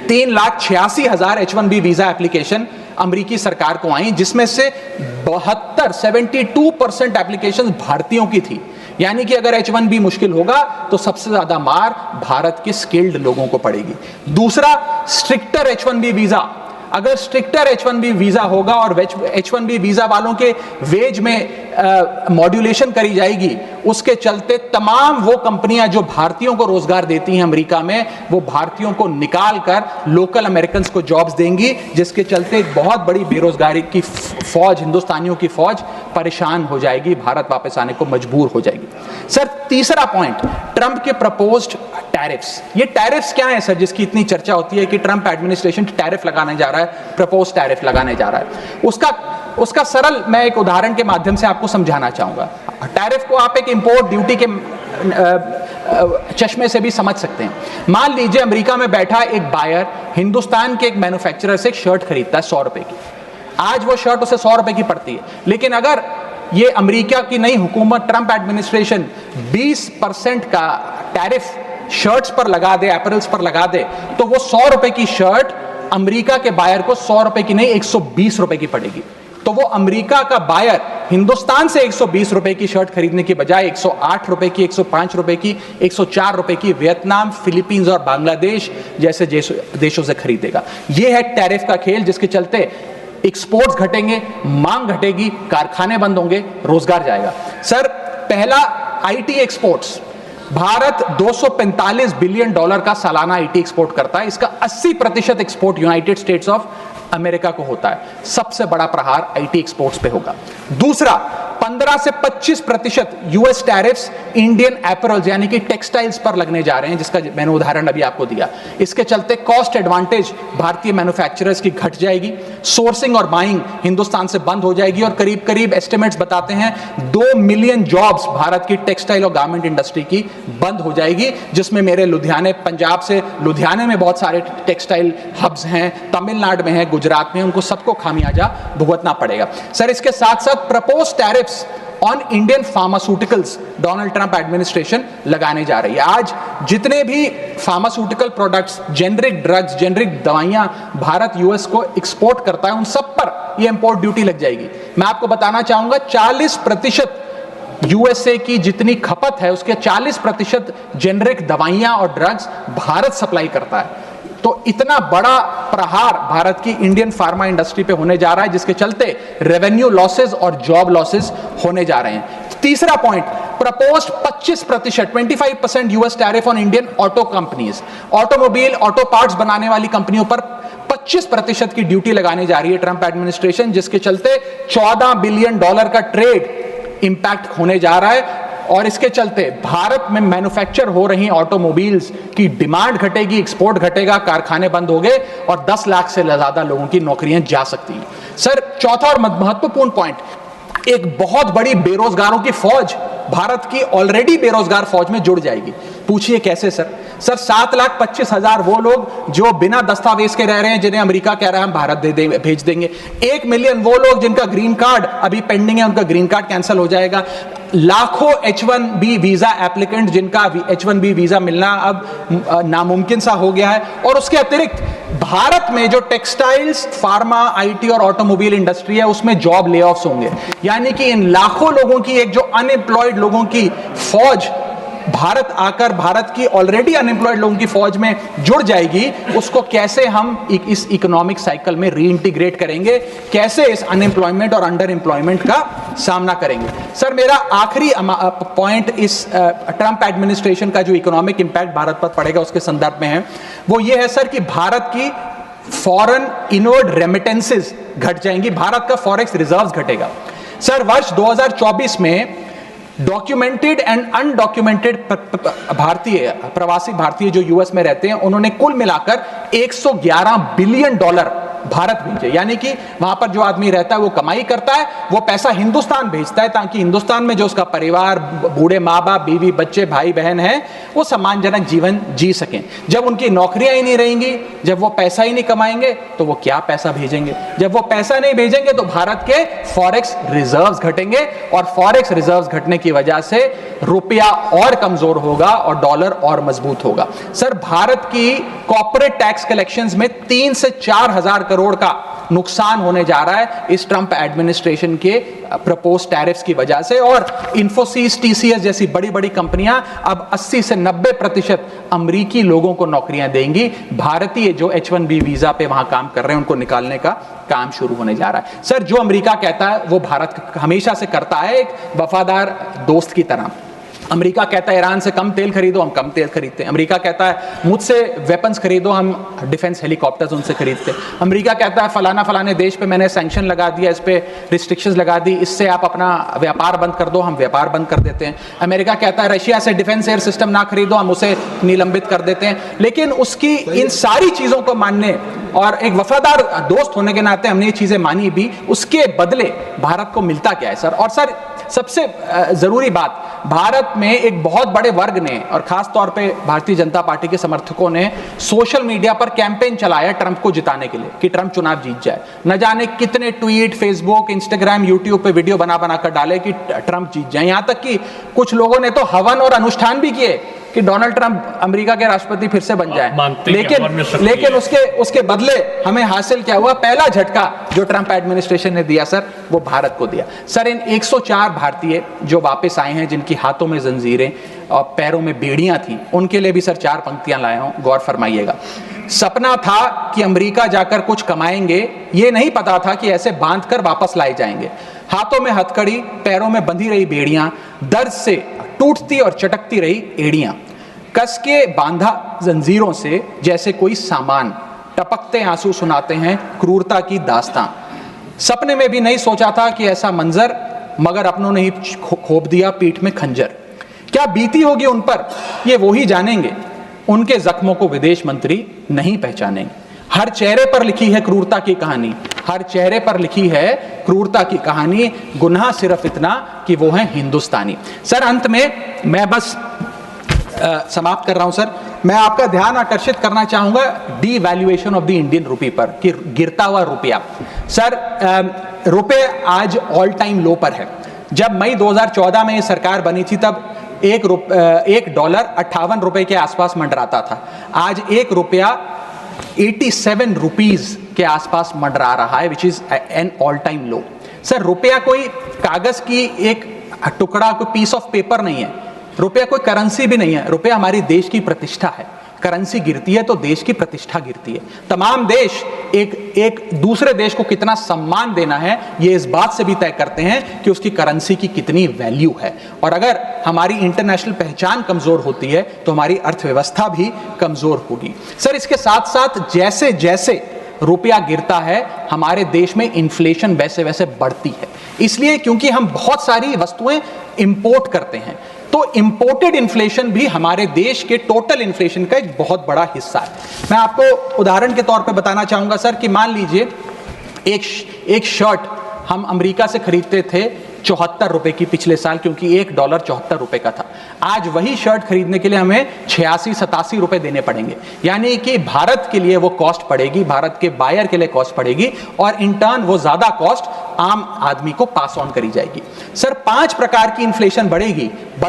A: 3,86,000 H1B वीजा एप्लीकेशन अमेरिकी सरकार को आई, जिसमें से 72% एप्लीकेशन भारतीयों की थी। यानी कि अगर H1B मुश्किल होगा तो सबसे ज्यादा मार भारत के स्किल्ड लोगों को पड़ेगी। दूसरा, स्ट्रिक्टर H1B वीजा, अगर स्ट्रिक्टर H1B वीजा होगा और H1B वीजा वालों के वेज में मॉड्यूलेशन करी जाएगी, उसके चलते तमाम वो कंपनियां जो भारतीयों को रोजगार देती हैं अमेरिका में, वो भारतीयों को निकाल कर लोकल अमेरिकन को जॉब्स देंगी, जिसके चलते एक बहुत बड़ी बेरोजगारी की फौज, हिंदुस्तानियों की फौज परेशान हो जाएगी, भारत वापस आने को मजबूर हो जाएगी। सर तीसरा पॉइंट, ट्रंप के प्रपोज्ड टैरिफ्स। ये टैरिफ्स क्या है सर, जिसकी इतनी चर्चा होती है कि ट्रंप एडमिनिस्ट्रेशन टैरिफ लगाने जा रहा है, प्रपोज टैरिफ लगाने जा रहा है। उसका सरल मैं एक उदाहरण के माध्यम से आपको समझाना चाहूंगा। टैरिफ को आप एक इंपोर्ट ड्यूटी के चश्मे से भी समझ सकते हैं। मान लीजिए अमेरिका में बैठा एक बायर हिंदुस्तान के एक मैन्युफैक्चरर से एक शर्ट खरीदता है 100 रुपए की। आज वो शर्ट उसे 100 रुपए की पड़ती है, लेकिन अगर ये अमेरिका की नई हुकूमत ट्रंप एडमिनिस्ट्रेशन 20% का टैरिफ शर्ट्स पर लगा दे, एपरल्स पर लगा दे, तो वो 100 रुपए की शर्ट अमेरिका के बायर को 100 रुपए की नहीं 120 रुपए की पड़ेगी। तो वो अमेरिका का बायर हिंदुस्तान से 120 रुपए की शर्ट खरीदने की बजाय 108 रुपए की, 105 रुपए की, 104 रुपए की वियतनाम, फिलीपींस और बांग्लादेश जैसे देशों से खरीदेगा। यह है टैरिफ का खेल, जिसके चलते एक्सपोर्ट्स घटेंगे, मांग घटेगी, कारखाने बंद होंगे, रोजगार जाएगा। सर पहला, आईटी एक्सपोर्ट्स। भारत $245 बिलियन का सालाना आईटी एक्सपोर्ट करता है। इसका 80% export United states of America को होता है। सबसे बड़ा प्रहार आईटी एक्सपोर्ट्स पे होगा। दूसरा, 15 से 25% यूएस टैरिफ्स इंडियन एपरल्स यानी कि टेक्सटाइल्स पर लगने जा रहे हैं, जिसका मैंने उदाहरण अभी आपको दिया। इसके चलते कॉस्ट एडवांटेज भारतीय मैन्युफैक्चरर्स की घट जाएगी, सोर्सिंग और बाइंग हिंदुस्तान से बंद हो जाएगी, और करीब करीब एस्टिमेट्स बताते हैं 2 मिलियन जॉब्स भारत की टेक्सटाइल और गारमेंट इंडस्ट्री की बंद हो जाएगी, जिसमें मेरे लुधियाने, पंजाब से लुधियाने में बहुत सारे टेक्सटाइल हब्स हैं, तमिलनाडु में है, गुजरात में, उनको सबको खामियाजा भुगतना पड़ेगा। सर इसके साथ साथ propose tariffs on Indian pharmaceuticals Donald Trump administration लगाने जा रही है। आज जितने भी pharmaceutical products, generic drugs, generic दवाइयां भारत यूएस को एक्सपोर्ट करता है, उन सब पर यह इंपोर्ट ड्यूटी लग जाएगी। मैं आपको बताना चाहूंगा 40% यूएसए की जितनी खपत है उसके 40% जेनरिक दवाइयां और ड्रग्स भारत सप्लाई करता है। तो इतना बड़ा प्रहार भारत की इंडियन फार्मा इंडस्ट्री पे होने जा रहा है, जिसके चलते रेवेन्यू लॉसेस और जॉब लॉसेस होने जा रहे हैं। तीसरा point, proposed 25% US tariff on Indian auto companies. Automobile, auto parts बनाने वाली कंपनियों पर 25% की ड्यूटी लगाने जा रही है ट्रंप एडमिनिस्ट्रेशन, जिसके चलते $14 बिलियन का ट्रेड इंपैक्ट होने जा रहा है। और इसके चलते भारत में मैन्युफैक्चर हो रही ऑटोमोबाइल्स की डिमांड घटेगी, एक्सपोर्ट घटेगा, कारखाने बंद हो गए और 10 लाख से ज्यादा लोगों की नौकरियां जा सकती हैं। सर चौथा और महत्वपूर्ण पॉइंट, एक बहुत बड़ी बेरोजगारों की फौज भारत की ऑलरेडी बेरोजगार फौज में जुड़ जाएगी। पूछिए कैसे सर? सर 7,25,000 वो लोग जो बिना दस्तावेज के रह रहे हैं, जिन्हें अमेरिका कह रहा है हम भारत भेज देंगे। 1 मिलियन वो लोग जिनका ग्रीन कार्ड अभी पेंडिंग है, उनका ग्रीन कार्ड कैंसिल हो जाएगा। लाखों H1B वीजा एप्लीकेंट जिनका H1B वीजा मिलना अब नामुमकिन सा हो गया है। और उसके अतिरिक्त भारत में जो टेक्सटाइल्स, फार्मा, आईटी और ऑटोमोबाइल इंडस्ट्री है, उसमें जॉब लेऑफ्स होंगे। यानी कि इन लाखों लोगों की, एक जो अनएम्प्लॉयड लोगों की फौज भारत आकर भारत की ऑलरेडी अनएम्प्लॉयड लोगों की फौज में जुड़ जाएगी, उसको कैसे हम इस इकोनॉमिक साइकिल में रीइंटीग्रेट करेंगे, कैसे इस अनएम्प्लॉयमेंट और अंडर एम्प्लॉयमेंट का सामना करेंगे। सर, मेरा आखिरी पॉइंट इस ट्रंप एडमिनिस्ट्रेशन का जो इकोनॉमिक इंपैक्ट भारत पर पड़ेगा उसके संदर्भ में है, वो ये है सर कि भारत की फॉरेन इनवर्ड रेमिटेंसेस घट जाएंगी, भारत का फॉरेक्स रिजर्व्स घटेगा। सर, वर्ष 2024 में डॉक्यूमेंटेड एंड अनडॉक्यूमेंटेड भारतीय प्रवासी भारतीय जो यूएस में रहते हैं, उन्होंने कुल मिलाकर 111 बिलियन डॉलर भारत भेजे। यानी कि वहां पर जो आदमी रहता है वो कमाई करता है, वो पैसा हिंदुस्तान भेजता है ताकि हिंदुस्तान में जो उसका परिवार, बूढ़े माँ बाप, बीवी बच्चे, भाई बहन हैं, वो सम्मानजनक जीवन जी सकें। जब उनकी नौकरियां ही नहीं रहेंगी, जब वो पैसा ही नहीं कमाएंगे, तो वो क्या पैसा भेजेंगे? जब वो पैसा नहीं भेजेंगे तो भारत के फॉरेक्स रिजर्व्स घटेंगे, और फॉरेक्स रिजर्व्स घटने की वजह से रुपया और कमजोर होगा और डॉलर और मजबूत होगा। सर, भारत की कॉर्पोरेट टैक्स कलेक्शंस में 3 से 4 हजार करोड़ का नुकसान होने जा रहा है इस ट्रंप एडमिनिस्ट्रेशन के प्रपोज टैरिफ्स की वजह से, और इन्फोसिस, टीसीएस जैसी बड़ी बड़ी कंपनियां अब 80 से 90% अमेरिकी लोगों को नौकरियां देंगी। भारतीय जो H1B वीजा पे वहां काम कर रहे हैं उनको निकालने का काम शुरू होने जा रहा है। सर, जो अमेरिका कहता है वो भारत हमेशा से करता है, एक वफादार दोस्त की तरह। अमेरिका कहता है ईरान से कम तेल खरीदो, हम कम तेल खरीदते हैं। अमेरिका कहता है मुझसे वेपन्स खरीदो, हम डिफेंस हेलीकॉप्टर्स उनसे खरीदते हैं। अमेरिका कहता है फलाना फलाने देश पे मैंने सैंक्शन लगा दिया, इस पे रिस्ट्रिक्शंस लगा दी, इससे आप अपना व्यापार बंद कर दो, हम व्यापार बंद कर देते हैं। अमेरिका कहता है रशिया से डिफेंस एयर सिस्टम ना खरीदो, हम उसे निलंबित कर देते हैं। लेकिन उसकी इन सारी चीजों को मानने और एक वफादार दोस्त होने के नाते हमने ये चीजें मानी भी, उसके बदले भारत को मिलता क्या है सर? और सर, सबसे जरूरी बात, भारत में एक बहुत बड़े वर्ग ने और खास तौर पे भारतीय जनता पार्टी के समर्थकों ने सोशल मीडिया पर कैंपेन चलाया ट्रंप को जिताने के लिए कि ट्रंप चुनाव जीत जाए। न जाने कितने ट्वीट, फेसबुक, इंस्टाग्राम, यूट्यूब पे वीडियो बना बना कर डाले कि ट्रंप जीत जाए। यहां तक कि कुछ लोगों ने तो हवन और अनुष्ठान भी किए कि डोनाल्ड ट्रंप अमेरिका के राष्ट्रपति फिर से बन जाए। लेकिन उसके बदले हमें हासिल क्या हुआ? पहला झटका जो ट्रंप एडमिनिस्ट्रेशन ने दिया सर, वो भारत को दिया। सर, इन 104 भारतीय जो वापस आए हैं, जिनकी हाथों में जंजीरें और पैरों में बेड़ियां थी, उनके लिए भी सर 4 पंक्तियां लाया हूं, गौर फरमाइएगा। सपना था कि अमेरिका जाकर कुछ कमाएंगे, ये नहीं पता था कि ऐसे बांध कर वापस लाए जाएंगे। हाथों में हथकड़ी, पैरों में बंधी रही बेड़ियां, दर्द से टूटती और चटकती रही एड़ियां, कस के बांधा जंजीरों से जैसे कोई सामान, टपकते आंसू सुनाते हैं क्रूरता की दास्तां। सपने में भी नहीं सोचा था कि ऐसा मंजर, मगर अपनों ने ही खोप दिया पीठ में खंजर। क्या बीती होगी उन पर, ये वो ही जानेंगे, उनके जख्मों को विदेश मंत्री नहीं पहचानेंगे। हर चेहरे पर लिखी है क्रूरता की कहानी, हर चेहरे पर लिखी है क्रूरता की कहानी, गुनाह सिर्फ इतना कि वो है हिंदुस्तानी। सर, अंत में मैं बस समाप्त कर रहा हूं सर। मैं आपका ध्यान आकर्षित करना चाहूंगा डीवैल्यूएशन ऑफ द इंडियन रुपी पर, कि गिरता हुआ रुपया। सर, रुपये आज ऑल टाइम लो पर है। जब मई 2014 में ये सरकार बनी थी तब $1 58 के आसपास मंडराता था। आज $1 87 रुपीज के आसपास मंडरा रहा है, which is an all time low. Sir, रुपया कोई कागज की एक टुकड़ा, कोई पीस ऑफ पेपर नहीं है, रुपया कोई करेंसी भी नहीं है। रुपया हमारी देश की प्रतिष्ठा है। करेंसी गिरती है तो देश की प्रतिष्ठा गिरती है। तमाम देश एक दूसरे देश को कितना सम्मान देना है, ये इस बात से भी तय करते हैं कि उसकी करेंसी की कितनी वैल्यू है। और अगर हमारी इंटरनेशनल पहचान कमजोर होती है तो हमारी अर्थव्यवस्था भी कमजोर होगी। सर, इसके साथ साथ जैसे जैसे रुपया गिरता है, हमारे देश में इन्फ्लेशन वैसे वैसे बढ़ती है। इसलिए क्योंकि हम बहुत सारी वस्तुएं इंपोर्ट करते हैं, तो इंपोर्टेड इन्फ्लेशन भी हमारे देश के टोटल इन्फ्लेशन का एक बहुत बड़ा हिस्सा है। मैं आपको उदाहरण के तौर पे बताना चाहूंगा सर, कि मान लीजिए एक शर्ट हम अमेरिका से खरीदते थे 74 रुपए की पिछले साल, क्योंकि $1 74 का था। आज वही शर्ट खरीदने के लिए हमें 86-87 रुपए देने पड़ेंगे। यानी कि भारत के लिए वो कॉस्ट पड़ेगी, भारत के बायर के लिए कॉस्ट पड़ेगी, और इन टर्न वो ज्यादा कॉस्ट आम आदमी को पास ऑन करी जाएगी। सर, 5 प्रकार की इन्फ्लेशन बढ़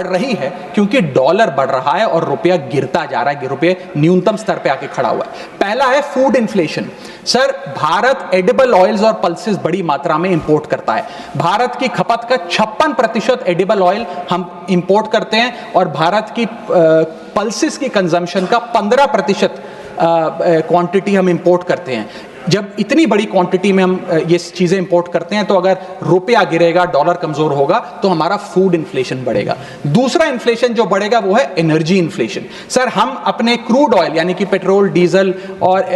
A: रही है, क्योंकि डॉलर बढ़ रहा है और रुपया गिरता जा रहा है, रुपये न्यूनतम स्तर पे आके खड़ा हुआ है। पहला है food inflation. Sir, Bharat edible oils और पल्सेस बड़ी मात्रा में इंपोर्ट करता है। भारत की खपत खपत का 56% एडिबल ऑयल हम इंपोर्ट करते हैं और भारत की पल्सेस की कंजम्पशन का 15% क्वांटिटी हम इंपोर्ट करते हैं। जब इतनी बड़ी क्वांटिटी में हम ये चीज़ें इंपोर्ट करते हैं तो अगर रुपया गिरेगा, डॉलर कमज़ोर होगा तो हमारा फूड इन्फ्लेशन बढ़ेगा। दूसरा इन्फ्लेशन जो बढ़ेगा वो है एनर्जी इन्फ्लेशन। सर, हम अपने क्रूड ऑयल यानी कि पेट्रोल, डीजल और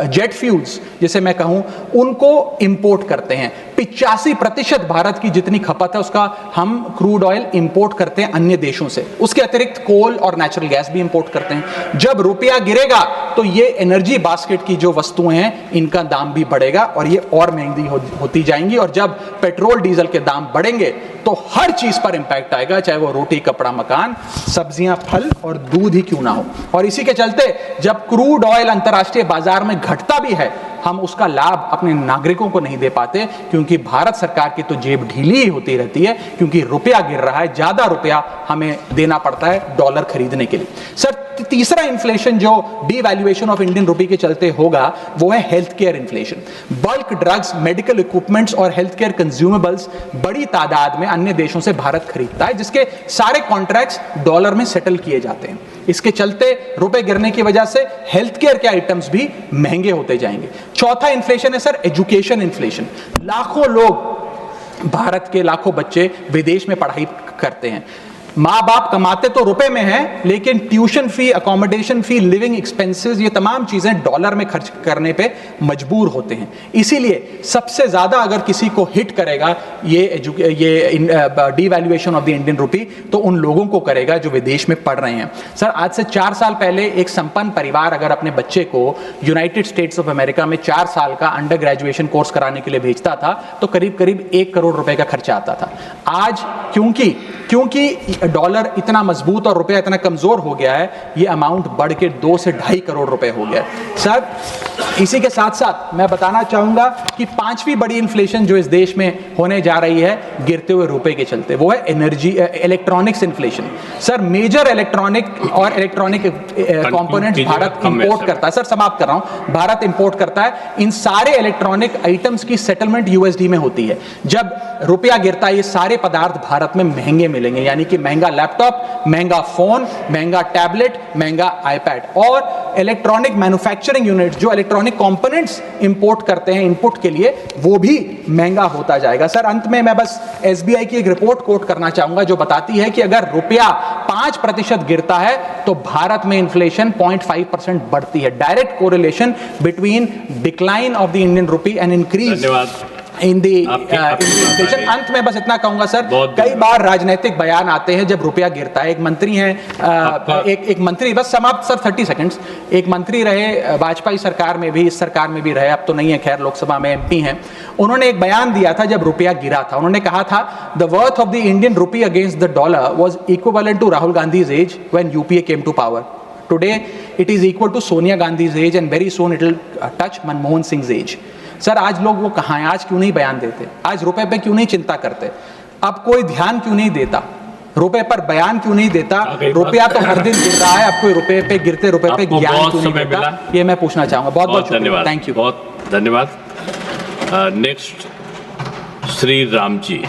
A: जेट फ्यूल्स जिसे मैं कहूँ उनको इंपोर्ट करते हैं। 85% भारत की जितनी खपत है उसका हम क्रूड ऑयल इंपोर्ट करते हैं अन्य देशों से। उसके अतिरिक्त कोल और नेचुरल गैस भी इंपोर्ट करते हैं। जब रुपया गिरेगा तो ये एनर्जी बास्केट की जो वस्तुएं हैं इनका दाम भी बढ़ेगा और ये और महंगी होती जाएंगी। और जब पेट्रोल डीजल के दाम बढ़ेंगे तो हर चीज पर इंपैक्ट आएगा, चाहे वो रोटी, कपड़ा, मकान, सब्जियां, फल और दूध ही क्यों ना हो। और इसी के चलते जब क्रूड ऑयल अंतर्राष्ट्रीय बाजार में घटता भी है, हम उसका लाभ अपने नागरिकों को नहीं दे पाते, क्योंकि भारत सरकार की तो जेब ढीली ही होती रहती है, क्योंकि रुपया गिर रहा है, ज्यादा रुपया हमें देना पड़ता है डॉलर खरीदने के लिए। सर, तीसरा इन्फ्लेशन जो डीवैल्यूएशन ऑफ इंडियन रुपी के चलते होगा वो है health care inflation. Bulk drugs, medical equipments और हेल्थ केयर कंज्यूमेबल्स बड़ी तादाद में अन्य देशों से भारत खरीदता है, जिसके सारे कॉन्ट्रैक्ट्स डॉलर में सेटल किए जाते हैं। इसके चलते रुपए गिरने की वजह से हेल्थ केयर के आइटम्स भी महंगे होते जाएंगे। चौथा इन्फ्लेशन है सर एजुकेशन इन्फ्लेशन। लाखों लोग, भारत के लाखों बच्चे विदेश में पढ़ाई करते हैं। माँ बाप कमाते तो रुपए में हैं, लेकिन ट्यूशन फी, अकोमोडेशन फी, लिविंग एक्सपेंसेस, ये तमाम चीजें डॉलर में खर्च करने पे मजबूर होते हैं। इसीलिए सबसे ज्यादा अगर किसी को हिट करेगा ये डीवैल्यूएशन ऑफ द इंडियन रुपी, तो उन लोगों को करेगा जो विदेश में पढ़ रहे हैं। सर, आज से 4 साल पहले एक संपन्न परिवार अगर अपने बच्चे को यूनाइटेड स्टेट्स ऑफ अमेरिका में 4 साल का अंडर ग्रेजुएशन कोर्स कराने के लिए भेजता था तो करीब करीब 1 करोड़ रुपए का खर्चा आता था। आज क्योंकि डॉलर इतना मजबूत और रुपया इतना कमजोर हो गया है, ये अमाउंट बढ़ के 2 से 2.5 करोड़ रुपए हो गया। सर, इसी के साथ साथ मैं बताना चाहूंगा कि 5वीं बड़ी इन्फ्लेशन जो इस देश में होने जा रही है गिरते हुए रुपए के चलते, वो है electronics inflation. Sir, major electronic components Bharat import करता है। सर, समाप्त कर रहा हूं। भारत इंपोर्ट करता है। इन सारे इलेक्ट्रॉनिक आइटम्स की सेटलमेंट यूएसडी में होती है। जब रुपया गिरता है, ये सारे पदार्थ भारत में महंगे मिलेंगे, यानी कि महंगा लैपटॉप, महंगा फोन, महंगा टैबलेट, महंगा आईपैड। और इलेक्ट्रॉनिक मैन्युफैक्चरिंग यूनिट जो इलेक्ट्रॉनिक कंपोनेंट्स इंपोर्ट करते हैं इनपुट के लिए, वो भी महंगा होता जाएगा। सर, अंत में मैं बस एसबीआई की एक रिपोर्ट कोट करना चाहूंगा जो बताती है कि अगर रुपया 5% गिरता है तो भारत में इन्फ्लेशन 0.5% बढ़ती है। Direct correlation between decline of the Indian rupee and increase in the inflation. अंत में बस इतना कहूंगा सर, कई बार राजनीतिक बयान आते हैं जब रुपया गिरता है। एक मंत्री हैं, एक मंत्री, बस समाप्त सर 30 सेकंड्स, एक मंत्री रहे वाजपेयी सरकार में भी, इस सरकार में भी रहे, अब तो नहीं है खैर, लोकसभा में एमपी हैं। उन्होंने एक बयान दिया था जब रुपया गिरा था। उन्होंने कहा था the worth of the Indian rupee against the dollar was equivalent to Rahul Gandhi's age when UPA came to power. Today it is equal to Sonia Gandhi's age and very soon it will touch Manmohan Singh age. Sir, आज लोग वो कहाँ हैं? आज क्यों नहीं बयान देते? आज रुपए पे क्यों नहीं चिंता करते? अब कोई ध्यान क्यों नहीं देता? रुपए पर बयान क्यों नहीं देता? रुपया तो हर दिन गिर रहा है, अब कोई रुपए पे गिरते रुपए पे ज्ञान क्यों नहीं देता? ये मैं पूछना चाहूंगा। बहुत बहुत धन्यवाद। Thank you.
B: बहुत धन्यवाद। नेक्स्ट श्री राम जी।